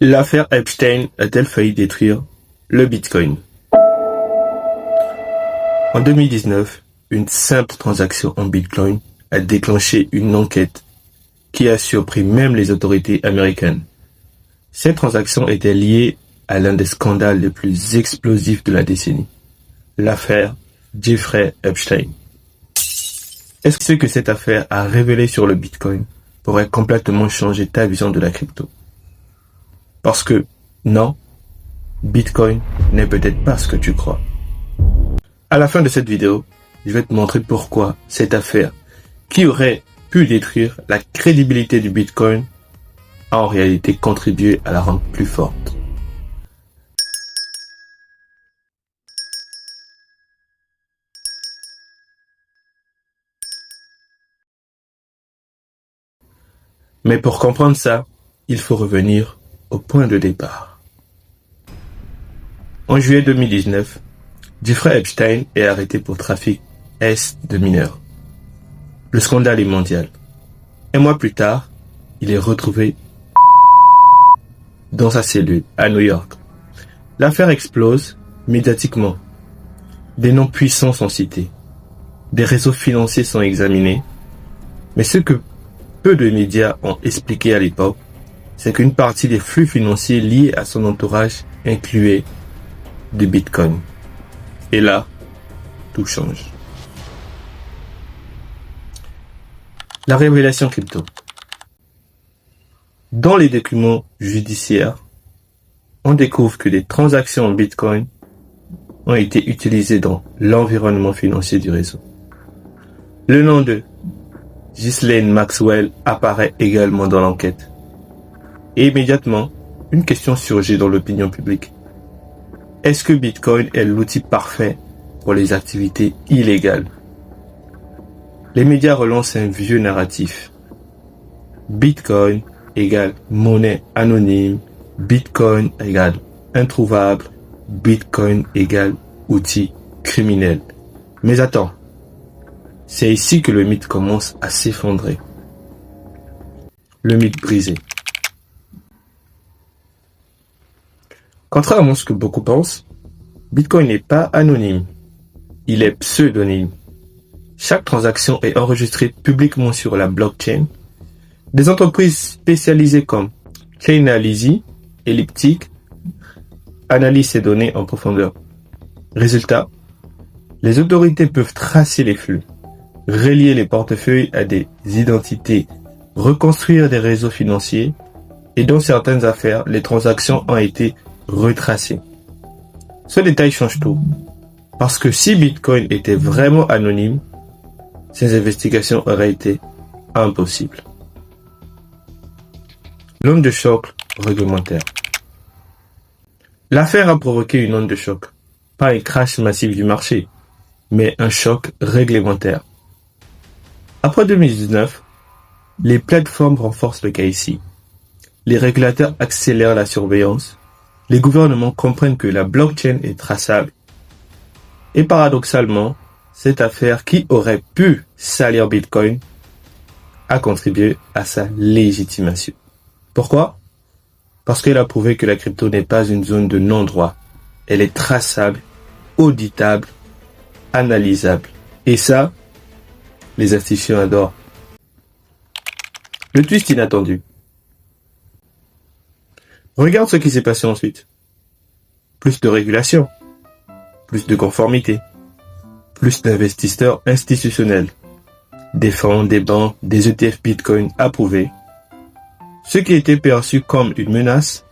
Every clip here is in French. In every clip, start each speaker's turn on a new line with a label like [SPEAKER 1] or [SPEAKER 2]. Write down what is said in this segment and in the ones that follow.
[SPEAKER 1] L'affaire Epstein a-t-elle failli détruire le Bitcoin? En 2019, une simple transaction en Bitcoin a déclenché une enquête qui a surpris même les autorités américaines. Cette transaction était liée à l'un des scandales les plus explosifs de la décennie, l'affaire Jeffrey Epstein. Est-ce que cette affaire a révélé sur le Bitcoin pourrait complètement changer ta vision de la crypto? Parce que, non, Bitcoin n'est peut-être pas ce que tu crois. À la fin de cette vidéo, je vais te montrer pourquoi cette affaire, qui aurait pu détruire la crédibilité du Bitcoin, a en réalité contribué à la rendre plus forte. Mais pour comprendre ça, il faut revenir au point de départ. En juillet 2019, Jeffrey Epstein est arrêté pour trafic de mineurs. Le scandale est mondial. Un mois plus tard, il est retrouvé dans sa cellule à New York. L'affaire explose médiatiquement. Des noms puissants sont cités. Des réseaux financiers sont examinés. Mais ce que peu de médias ont expliqué à l'époque, c'est qu'une partie des flux financiers liés à son entourage incluait du Bitcoin. Et là, tout change. La révélation crypto. Dans les documents judiciaires, on découvre que des transactions en Bitcoin ont été utilisées dans l'environnement financier du réseau. Le nom de Ghislaine Maxwell apparaît également dans l'enquête. Et immédiatement, une question surgit dans l'opinion publique. Est-ce que Bitcoin est l'outil parfait pour les activités illégales? Les médias relancent un vieux narratif. Bitcoin égale monnaie anonyme, Bitcoin égale introuvable, Bitcoin égale outil criminel. Mais attends, c'est ici que le mythe commence à s'effondrer. Le mythe brisé. Contrairement à ce que beaucoup pensent, Bitcoin n'est pas anonyme, il est pseudonyme. Chaque transaction est enregistrée publiquement sur la blockchain. Des entreprises spécialisées comme Chainalysis, Elliptic, analysent ces données en profondeur. Résultat, les autorités peuvent tracer les flux, relier les portefeuilles à des identités, reconstruire des réseaux financiers et dans certaines affaires, les transactions ont été retracées. Ce détail change tout, parce que si Bitcoin était vraiment anonyme, ces investigations auraient été impossibles. L'onde de choc réglementaire. L'affaire a provoqué une onde de choc, pas un crash massif du marché, mais un choc réglementaire. Après 2019, les plateformes renforcent le KYC. Les régulateurs accélèrent la surveillance. Les gouvernements comprennent que la blockchain est traçable. Et paradoxalement, cette affaire qui aurait pu salir Bitcoin a contribué à sa légitimation. Pourquoi? Parce qu'elle a prouvé que la crypto n'est pas une zone de non-droit. Elle est traçable, auditable, analysable. Et ça, les institutions adorent. Le twist inattendu. Regarde ce qui s'est passé ensuite. Plus de régulation, plus de conformité, plus d'investisseurs institutionnels, des fonds, des banques, des ETF Bitcoin approuvés. Ce qui était perçu comme une menace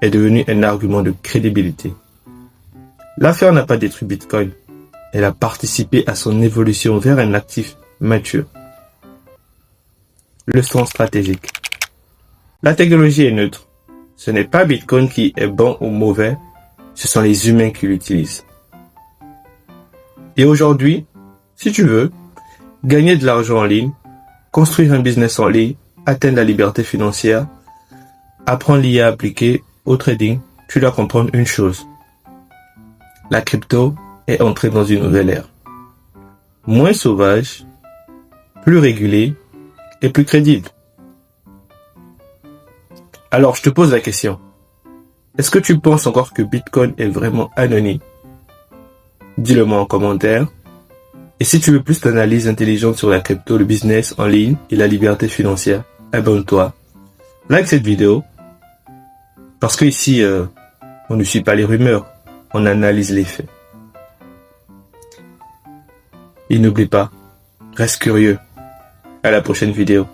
[SPEAKER 1] est devenu un argument de crédibilité. L'affaire n'a pas détruit Bitcoin. Elle a participé à son évolution vers un actif mature. Leçon stratégique. La technologie est neutre. Ce n'est pas Bitcoin qui est bon ou mauvais, ce sont les humains qui l'utilisent. Et aujourd'hui, si tu veux, gagner de l'argent en ligne, construire un business en ligne, atteindre la liberté financière, apprendre l'IA appliquée au trading, tu dois comprendre une chose. La crypto est entrée dans une nouvelle ère. Moins sauvage, plus régulée et plus crédible. Alors, je te pose la question. Est-ce que tu penses encore que Bitcoin est vraiment anonyme? Dis-le-moi en commentaire. Et si tu veux plus d'analyse intelligente sur la crypto, le business en ligne et la liberté financière, abonne-toi. Like cette vidéo. Parce que ici, on ne suit pas les rumeurs. On analyse les faits. Et n'oublie pas, reste curieux. À la prochaine vidéo.